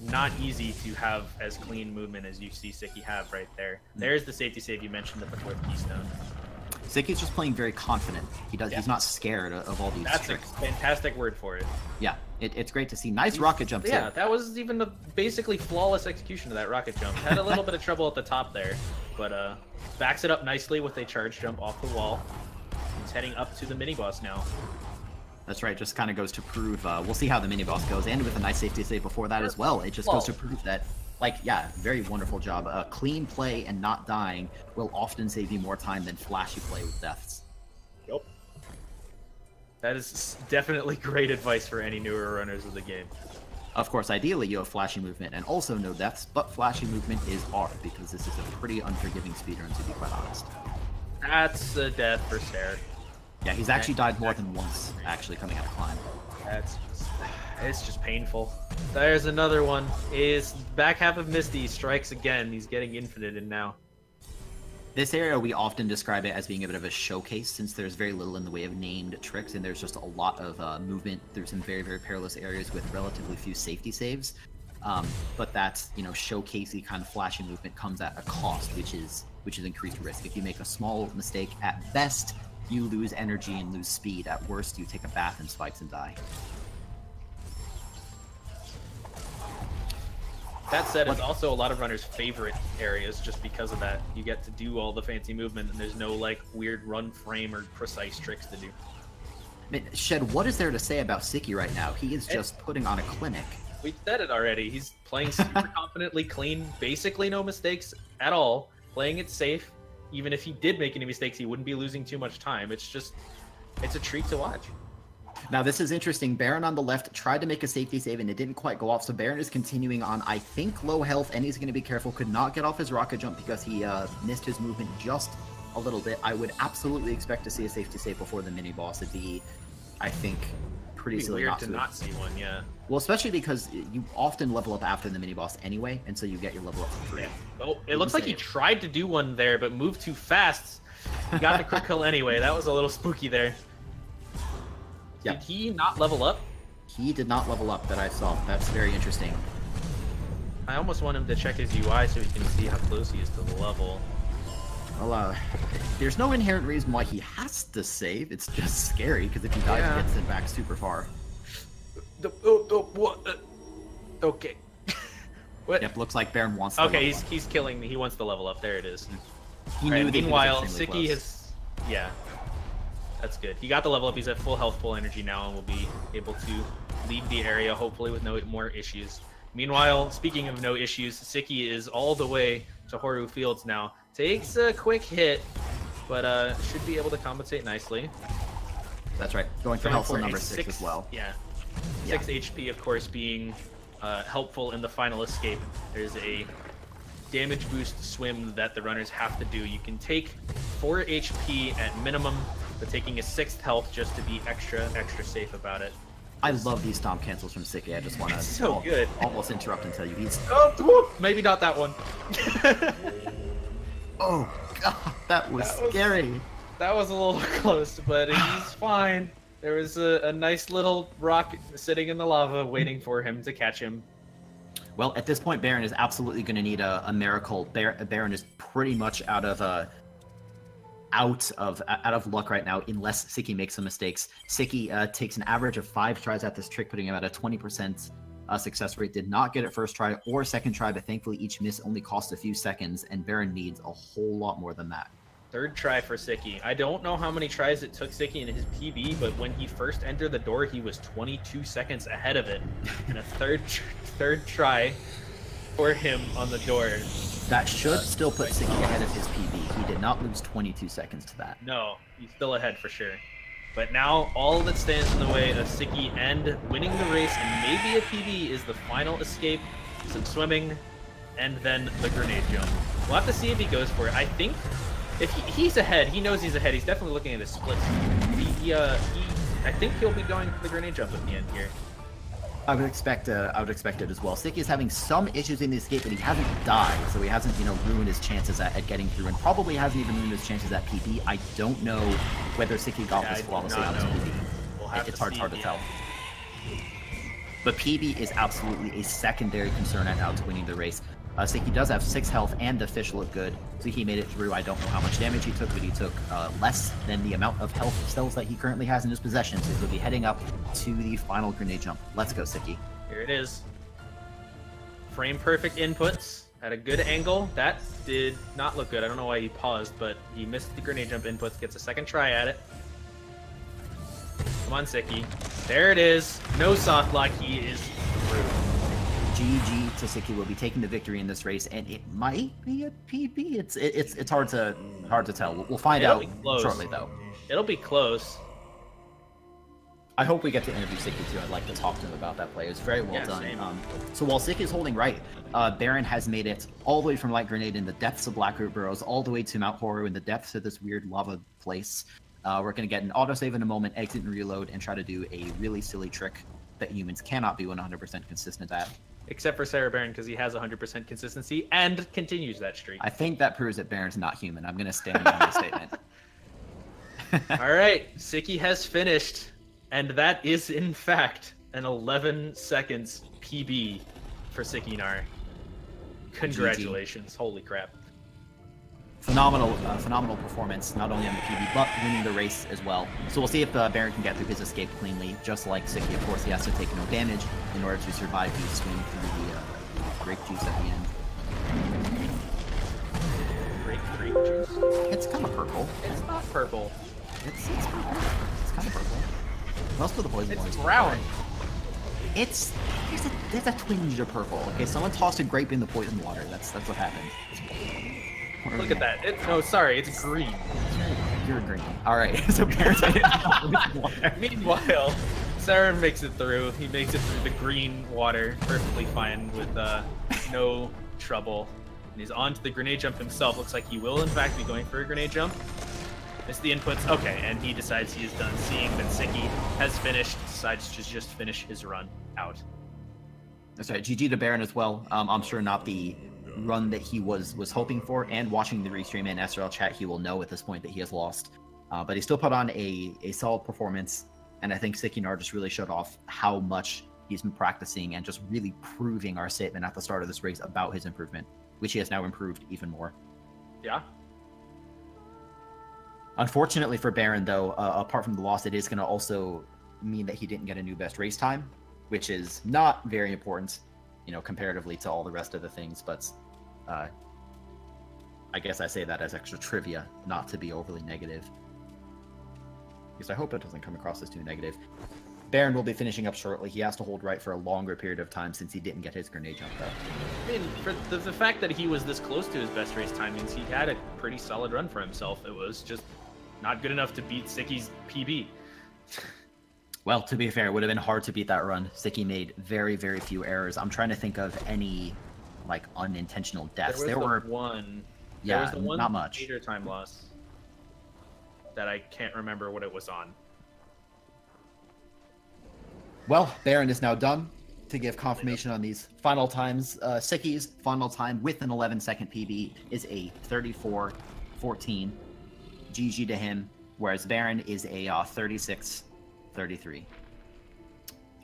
not easy to have as clean movement as you see Sicky have right there. There's the safety save you mentioned at the 4th Keystone. Sicky's just playing very confident. He's not scared of all these tricks. That's a fantastic word for it. Yeah, it's great to see. Nice rocket jump too. Yeah, that was even the basically flawless execution of that rocket jump. Had a little bit of trouble at the top there, but backs it up nicely with a charge jump off the wall. He's heading up to the mini-boss now. That's right, just kind of goes to prove, we'll see how the mini-boss goes, and with a nice safety save before that as well. It just goes to prove that, like, yeah, very wonderful job. Clean play and not dying will often save you more time than flashy play with deaths. Yep. That is definitely great advice for any newer runners of the game. Of course, ideally you have flashy movement and also no deaths, but flashy movement is hard because this is a pretty unforgiving speedrun, to be quite honest. That's a death for Sarah. Yeah, he's actually died more than once, actually, coming out of Climb. It's just painful. There's another one. Is back half of Misty strikes again. He's getting infinite in now. This area, we often describe it as being a bit of a showcase, since there's very little in the way of named tricks, and there's just a lot of movement through some very perilous areas with relatively few safety saves. But that's, showcasey kind of flashy movement comes at a cost, which is increased risk. If you make a small mistake, at best, you lose energy and lose speed. At worst, you take a bath in spikes and die. That said, it's also a lot of runners' favorite areas just because of that. You get to do all the fancy movement, and there's no, weird run frame or precise tricks to do. I mean, Shed, what is there to say about Sicky right now? He is just putting on a clinic. We said it already. He's playing super confidently, clean, basically no mistakes at all, playing it safe. Even if he did make any mistakes, he wouldn't be losing too much time. It's a treat to watch. Now, this is interesting. Baron on the left tried to make a safety save, and it didn't quite go off, so Baron is continuing on, I think, low health, and he's going to be careful. Could not get off his rocket jump because he missed his movement just a little bit. I would absolutely expect to see a safety save before the mini-boss. It'd be, I think, pretty silly weird to not see one, yeah. Well, especially because you often level up after the mini-boss anyway, and so you get your level up for free. Yeah. Oh, it looks like he tried to do one there, but moved too fast. He got the crit kill anyway. That was a little spooky there. Yeah. Did he not level up? He did not level up that I saw. That's very interesting. I almost want him to check his UI so he can see how close he is to the level. Well, there's no inherent reason why he has to save. It's just scary, because if he dies, he gets sent back super far. Okay. What? Yep, looks like Baron wants to level up. He's killing me. He wants to level up. There it is. He knew that meanwhile, he was Sicky has... Yeah. That's good. He got the level up. He's at full health, full energy now, and will be able to leave the area, hopefully, with no more issues. Meanwhile, speaking of no issues, Sicky is all the way to Horu Fields now. Takes a quick hit, but should be able to compensate nicely. That's right. Going for health number 6 as well. Yeah. 6 HP, of course, being helpful in the final escape. There's a damage boost swim that the runners have to do. You can take 4 HP at minimum, but taking a 6th health just to be extra safe about it. I love these stomp cancels from Sicky. I just want to good. Almost interrupt and tell you he's... Oh, maybe not that one. Oh, God, that was scary. That was a little close, but he's fine. There was a nice little rock sitting in the lava waiting for him to catch him. Well, at this point, Baron is absolutely going to need a miracle. Baron is pretty much out of luck right now, unless Sicky makes some mistakes. Sicky takes an average of 5 tries at this trick, putting him at a 20% success rate. Did not get it first try or second try, but thankfully each miss only cost a few seconds, and Baron needs a whole lot more than that. 3rd try for Sicky. I don't know how many tries it took Sicky in his PB, but when he first entered the door, he was 22 seconds ahead of it. And a third try for him on the door. That should still put Sicky ahead of his PB. He did not lose 22 seconds to that. No, he's still ahead for sure. But now all that stands in the way of Sicky and winning the race and maybe a PB is the final escape, some swimming, and then the grenade jump. We'll have to see if he goes for it. I think if he's ahead, he knows he's ahead. He's definitely looking at his splits. I think he'll be going for the grenade jump at the end here. I would expect it as well. Sicky is having some issues in the escape, but he hasn't died, so he hasn't, ruined his chances at getting through, and probably hasn't even ruined his chances at PB. I don't know whether Sicky got this flawlessly on his PB. It's hard to tell. But PB is absolutely a secondary concern at now to winning the race. Sicky does have 6 health, and the fish look good, so he made it through. I don't know how much damage he took, but he took less than the amount of health cells that he currently has in his possession, so he'll be heading up to the final grenade jump. Let's go, Sicky. Here it is. Frame perfect inputs at a good angle. That did not look good. I don't know why he paused, but he missed the grenade jump inputs, gets a 2nd try at it. Come on, Sicky. There it is. No soft lock. He is through. GG to Sicky will be taking the victory in this race, and it might be a PB. It's hard to tell. We'll find out shortly, though. It'll be close. I hope we get to interview Sicky too. I'd like to talk to him about that play. It was very well done. So while Sicky is holding right, Baron has made it all the way from Light Grenade in the depths of Blackroot Burrows, all the way to Mount Horror in the depths of this weird lava place. We're going to get an autosave in a moment, exit and reload, and try to do a really silly trick that humans cannot be 100% consistent at. Except for Cerebeon, because he has 100% consistency and continues that streak. I think that proves that Baron's not human. I'm going to stand behind the statement. All right, Sicky has finished, and that is, in fact, an 11 seconds PB for Sickynar. Congratulations. GG. Holy crap. Phenomenal performance, not only on the PB, but winning the race as well. So we'll see if Baron can get through his escape cleanly. Just like Sicky, of course, he has to take no damage in order to survive the swing through the grape juice at the end. Grape juice? It's kind of purple. It's not purple. It's kind of purple. Most of the poison It's brown. There's a twinge of purple. Okay, someone tossed a grape in the poison water. That's what happened. Look at that. It's green. You're green. Alright, so Baron's Meanwhile, Sarah makes it through. He makes it through the green water perfectly fine with no trouble. And he's on to the grenade jump himself. Looks like he will, in fact, be going for a grenade jump. Missed the inputs. Okay, and he decides he is done. Seeing that Sicky has finished, decides to just finish his run out. That's right. GG to Baron as well. I'm sure not the run that he was hoping for, and watching the restream and SRL chat, he will know at this point that he has lost. But he still put on a solid performance, and I think Sickynar just really showed off how much he's been practicing and just really proving our statement at the start of this race about his improvement, which he has now improved even more. Yeah. Unfortunately for Baron, though, apart from the loss, it is going to also mean that he didn't get a new best race time, which is not very important, comparatively to all the rest of the things, but I guess I say that as extra trivia, not to be overly negative. Because I hope it doesn't come across as too negative. Baron will be finishing up shortly. He has to hold right for a longer period of time since he didn't get his grenade jump, though. I mean, for the fact that he was this close to his best race time means he had a pretty solid run for himself. It was just not good enough to beat Sicky's PB. Well, to be fair, it would have been hard to beat that run. Sicky made very, very few errors. I'm trying to think of any, unintentional deaths. There was the one not much. Time loss. that I can't remember what it was on. Well, Baron is now done to give confirmation on these final times. Sicky's final time with an 11-second PB is a 34-14. GG to him, whereas Baron is a 36-33.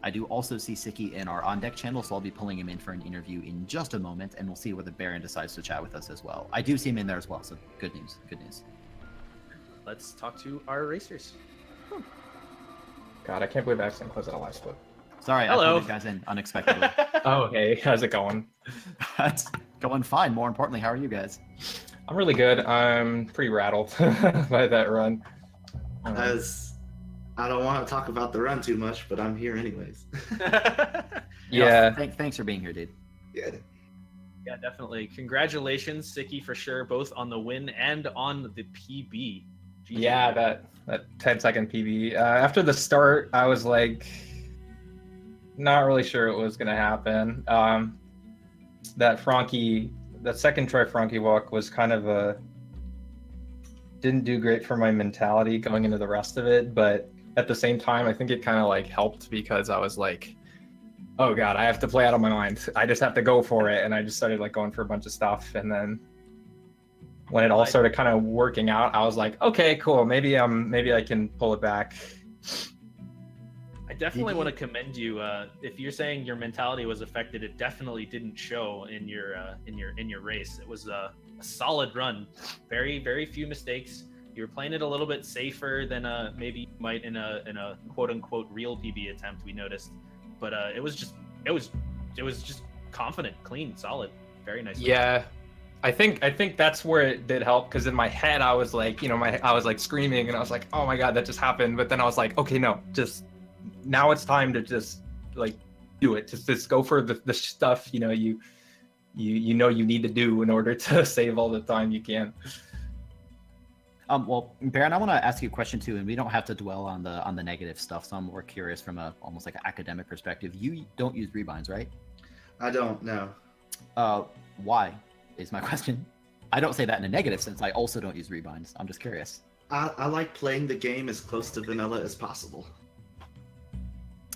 I do also see Sicky in our on-deck channel, so I'll be pulling him in for an interview in just a moment, and we'll see whether Baron decides to chat with us as well. I do see him in there as well, so good news, good news. Let's talk to our racers. God, I can't believe I accidentally closed out a live split. Sorry, Hello. I pulled you guys in unexpectedly. Oh, hey, how's it going? That's going fine. More importantly, how are you guys? I'm really good. I'm pretty rattled by that run. As I don't want to talk about the run too much, but I'm here anyways. Yeah. Thanks for being here, dude. Yeah. Yeah, definitely. Congratulations, Sicky, for sure, both on the win and on the PB. GG. Yeah, that 10-second PB. After the start, I was like, not really sure what was going to happen. That second try Frankie walk was kind of didn't do great for my mentality going into the rest of it, but at the same time, I think it kind of like helped because I was like, oh God, I have to play out of my mind. I just have to go for it. And I just started like going for a bunch of stuff. And then when it all started kind of working out, I was like, okay, cool. Maybe I can pull it back. I definitely want to commend you. If you're saying your mentality was affected, it definitely didn't show in your race. It was a solid run, very very few mistakes. You were playing it a little bit safer than maybe you might in a quote unquote real PB attempt. We noticed, but it was just confident, clean, solid, very nice. Yeah. I think that's where it did help because in my head I was like, I was like screaming and I was like, oh my God, that just happened. But then I was like, okay, no, now it's time to just like do it. Just go for the stuff you need to do in order to save all the time you can. Well, Baron, I want to ask you a question too, and we don't have to dwell on the negative stuff. So I'm more curious from almost like an academic perspective. You don't use rebinds, right? I don't know. Why is my question. I don't say that in a negative sense. I also don't use rebinds. I'm just curious. I like playing the game as close to vanilla as possible.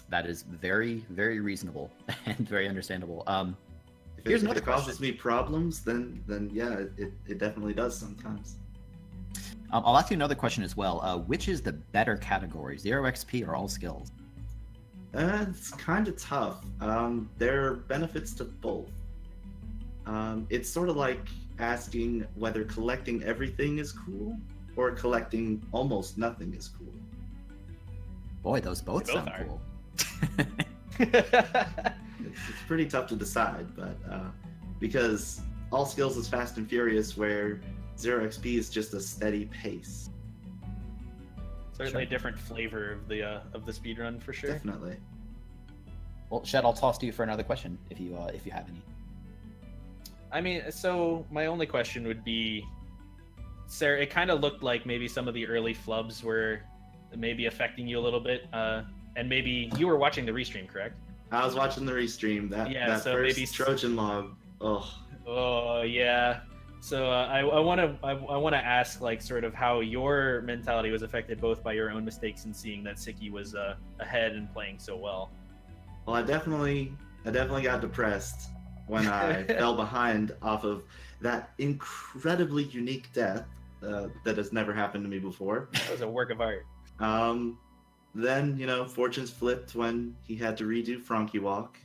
That is very, very reasonable and very understandable. If it causes me problems, then yeah, it definitely does sometimes. I'll ask you another question as well. Which is the better category, 0 XP or all skills? It's kind of tough. There are benefits to both. It's sort of like asking whether collecting everything is cool or collecting almost nothing is cool. Boy, those both sound cool. It's pretty tough to decide, but because all skills is fast and furious, where 0 XP is just a steady pace. Certainly a different flavor of the speedrun for sure. Definitely. Well, Shed, I'll toss to you for another question if you have any. I mean, so my only question would be, Sarah, it kind of looked like maybe some of the early flubs were maybe affecting you a little bit, and maybe you were watching the restream, correct? I was watching the restream. That so first maybe Trojan log. Oh yeah. So I want to ask, like, sort of how your mentality was affected both by your own mistakes and seeing that Sicky was ahead and playing so well. Well, I definitely got depressed when I fell behind off of that incredibly unique death that has never happened to me before. That was a work of art. Then, fortunes flipped when he had to redo Frankie Walk.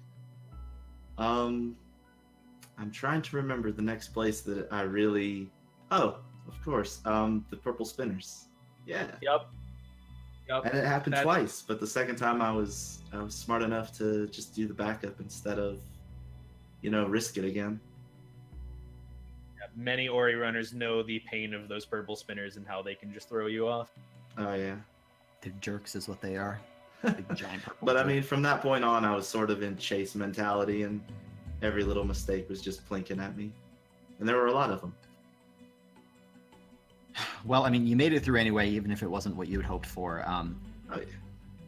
I'm trying to remember the next place that I really... Oh, of course, the purple spinners. Yeah. Yep. And it happened twice, but the second time I was smart enough to just do the backup instead of, risk it again. Yeah, many Ori runners know the pain of those purple spinners and how they can just throw you off. Oh, yeah. They're jerks is what they are. Big giant purple But jerk. I mean, from that point on, I was sort of in chase mentality, and every little mistake was just plinking at me. And there were a lot of them. Well, I mean, you made it through anyway, even if it wasn't what you had hoped for. Oh, yeah.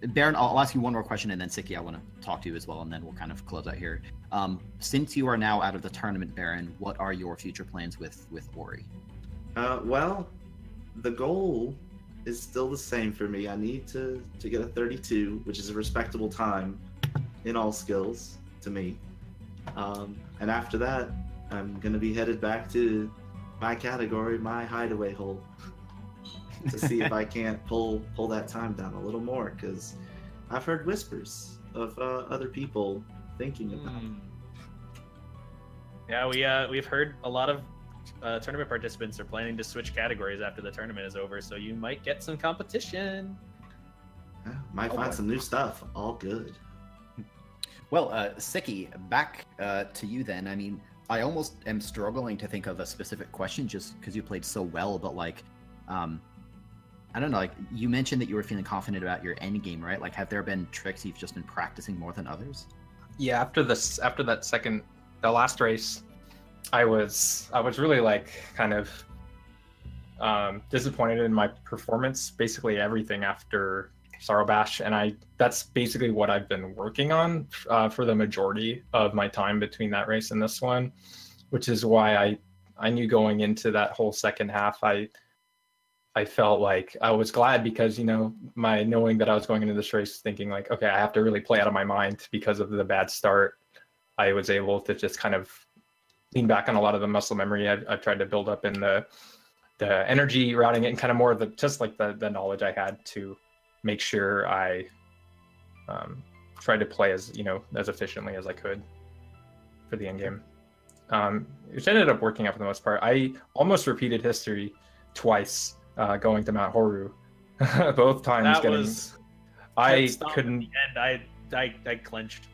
Baron, I'll ask you one more question, and then Sicky, I want to talk to you as well, and then we'll kind of close out here. Since you are now out of the tournament, Baron, what are your future plans with Ori? Well, the goal is still the same for me. I need to get a 32, which is a respectable time in all skills to me. And after that, I'm gonna be headed back to my category, my hideaway hole, to see if I can't pull that time down a little more, because I've heard whispers of other people thinking about it. Yeah, we've heard a lot of tournament participants are planning to switch categories after the tournament is over, so you might get some competition. Yeah, might find some new stuff. All good. Well, Sicky, back to you then. I mean, I almost am struggling to think of a specific question just because you played so well, but like, I don't know, like you mentioned that you were feeling confident about your end game, right? Like, have there been tricks you've just been practicing more than others? Yeah, after the last race, I was really like kind of disappointed in my performance, basically everything after Sorrow Bash, and that's basically what I've been working on for the majority of my time between that race and this one, which is why I knew going into that whole second half, I felt like I was glad because, you know, my knowing that I was going into this race thinking like, okay, I have to really play out of my mind because of the bad start. I was able to just kind of lean back on a lot of the muscle memory I've tried to build up in the energy routing it, and kind of more of the knowledge I had to make sure I tried to play as efficiently as I could for the end game, which ended up working out for the most part. I almost repeated history twice going to Mount Horu, both times. I couldn't. And I clenched.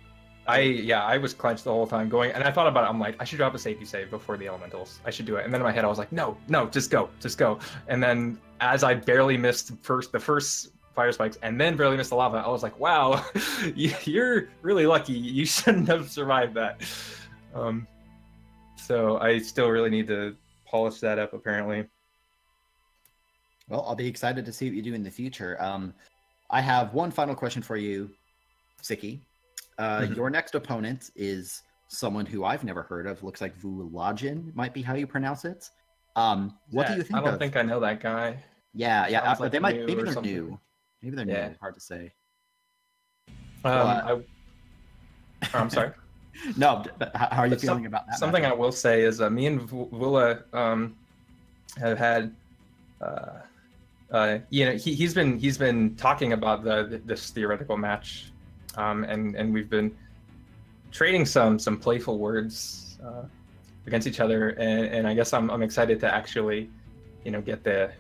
I was clenched the whole time going, and I thought about it. I'm like, I should drop a safety save before the elementals. I should do it. And then in my head, I was like, no, just go. And then as I barely missed the first fire spikes and then barely missed the lava, I was like, wow, you're really lucky. You shouldn't have survived that. So I still really need to polish that up, apparently. Well, I'll be excited to see what you do in the future. I have one final question for you, Sicky. Your next opponent is someone who I've never heard of. Looks like Vulajin might be how you pronounce it. What do you think? I don't think I know that guy. Yeah. Like they might. Maybe they're something. new. Maybe they're new. Hard to say. I'm sorry. No, but how are you feeling about that? Something I will say is me and Vula have had. He's been talking about this theoretical match. And we've been trading some playful words against each other, and I guess I'm excited to actually, get the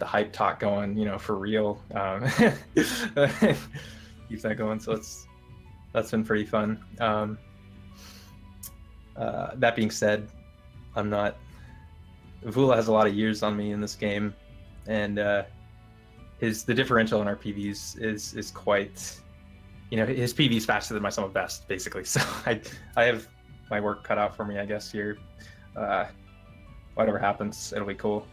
hype talk going, for real. Keep that going. So that's been pretty fun. That being said, Vula has a lot of years on me in this game, and the differential in our PVs is quite. His PV is faster than my sum of best, basically. So I have my work cut out for me, I guess, here. Whatever happens, it'll be cool.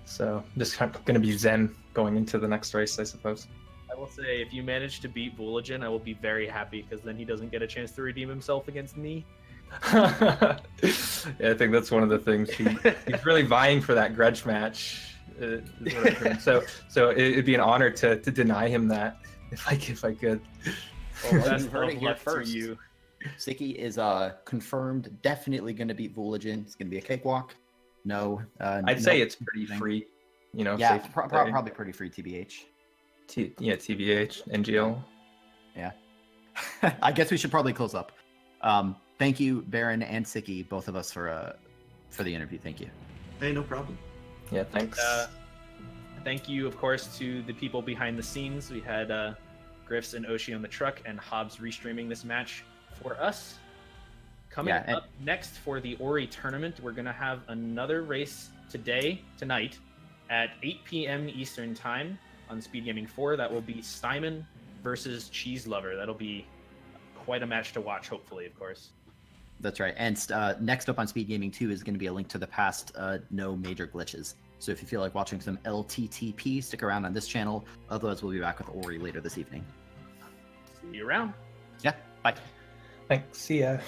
So just kind of going to be zen going into the next race, I suppose. I will say, if you manage to beat Vulajin, I will be very happy, because then he doesn't get a chance to redeem himself against me. Yeah, I think that's one of the things. He's really vying for that grudge match. So it'd be an honor to deny him that if I could. Well, that's heard it here first. Sicky is confirmed, definitely going to beat Vulajin. It's going to be a cakewalk. No, I'd say it's pretty free. Yeah, probably pretty free. TBH. TBH, NGL. Yeah. I guess we should probably close up. Thank you, Baron and Sicky, both of us for the interview. Thank you. Hey, no problem. Yeah, thanks. Thank you, of course, to the people behind the scenes. We had Griffs and Oshi on the truck, and Hobbs restreaming this match for us. Coming up next for the Ori tournament, we're going to have another race tonight, at 8 p.m. Eastern Time on Speed Gaming 4. That will be Steinman versus Cheese Lover. That'll be quite a match to watch, hopefully, of course. That's right. And next up on Speed Gaming 2 is going to be a link to the past no major glitches. So if you feel like watching some LTTP, stick around on this channel. Otherwise, we'll be back with Ori later this evening. See you around. Yeah, bye. Thanks. See ya.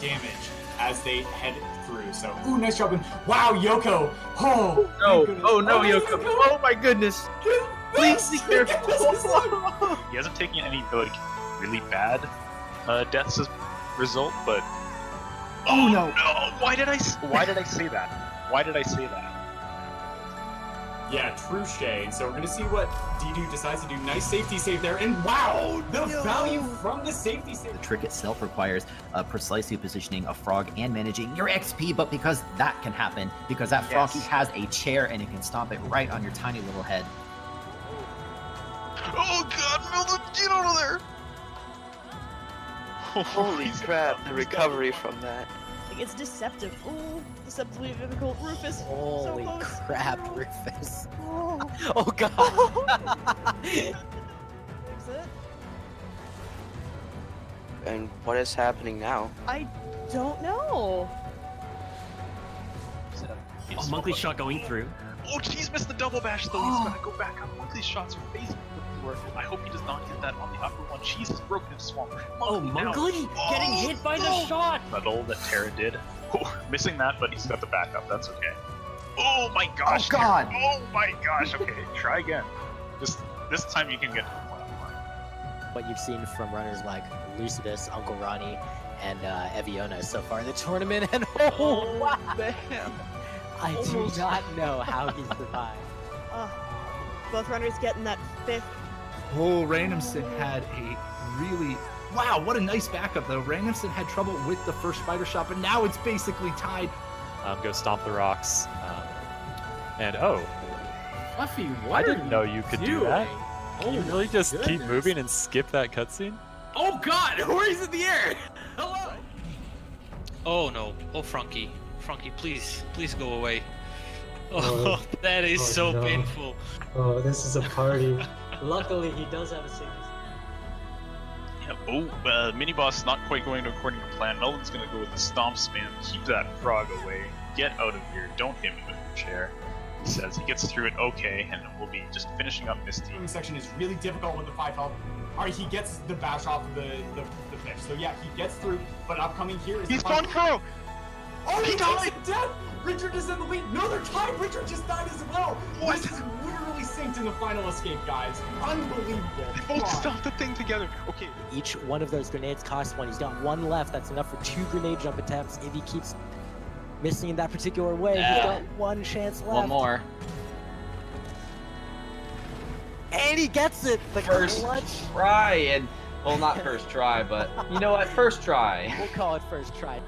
damage as they head through. So, ooh, nice job. And wow, Yoko. Oh, No, my oh no, goodness. Yoko. Oh my goodness. Please be careful. He hasn't taken any like really bad deaths as a result, but Oh no! no! Why did I say that? Why did I say that? Yeah, true shade. So we're going to see what D2 decides to do. Nice safety save there. And wow, the value from the safety save. The trick itself requires precisely positioning a frog and managing your XP, but because that can happen, because that froggy has a chair and it can stomp it right on your tiny little head. Oh god, Milton, get out of there! Holy crap, the recovery from that. Like, it's deceptive. Ooh, deceptively difficult. Rufus, so Holy close. crap, Rufus. Oh. Oh god. Fix it. And what is happening now? I don't know. Oh, Monkley's shot going through. Oh, jeez, missed the double bash though. He's gonna go back up. Monkley's shots are facing the floor. I hope he does not get that on the upper one. Jesus, broken his swamp. Oh, Monkley getting hit by the shot. Metal that Terra did. Oh, missing that, but he's got the backup. That's okay. Oh my gosh. Oh god! Oh my gosh. Okay, try again. Just this time you can get to the one-on-one. What you've seen from runners like Lucidus, Uncle Ronnie, and Eviona so far in the tournament, and oh wow! Man. I do not know how he survived. Both runners getting that fifth. Oh, Randomson had a really... Wow, what a nice backup, though. Randomson had trouble with the first spider shot, but now it's basically tied. Go stomp the rocks. And oh, Fluffy, I what didn't know you could do that. Oh, You really just keep goodness. moving and skip that cutscene? Oh god, Hori's in the air! Hello! Oh no. Oh, Frankie. Frankie, please go away. Oh, that is so no. painful. Oh, this is a party. Luckily, he does have a safety. Yeah, oh, mini boss not quite going according to plan. Melvin's gonna go with the stomp spam. Keep that frog away. Get out of here. Don't hit me with your chair. He says he gets through it okay, and we'll be just finishing up Misty. The section is really difficult with the 5 health. Alright, he gets the bash off of the fish. So yeah, he gets through, but upcoming here is He's the gone through! Oh, he died! Death! Richard is in the lead. No, they're tied. Richard just died as well. What? This is literally synced in the final escape, guys. Unbelievable. They both stopped the thing together. Okay. Each one of those grenades costs one. He's got one left. That's enough for 2 grenade jump attempts. If he keeps missing in that particular way, he's got one chance left. One more. And he gets it! The First clutch. try, and well, not first try, but you know what? First try. We'll call it first try.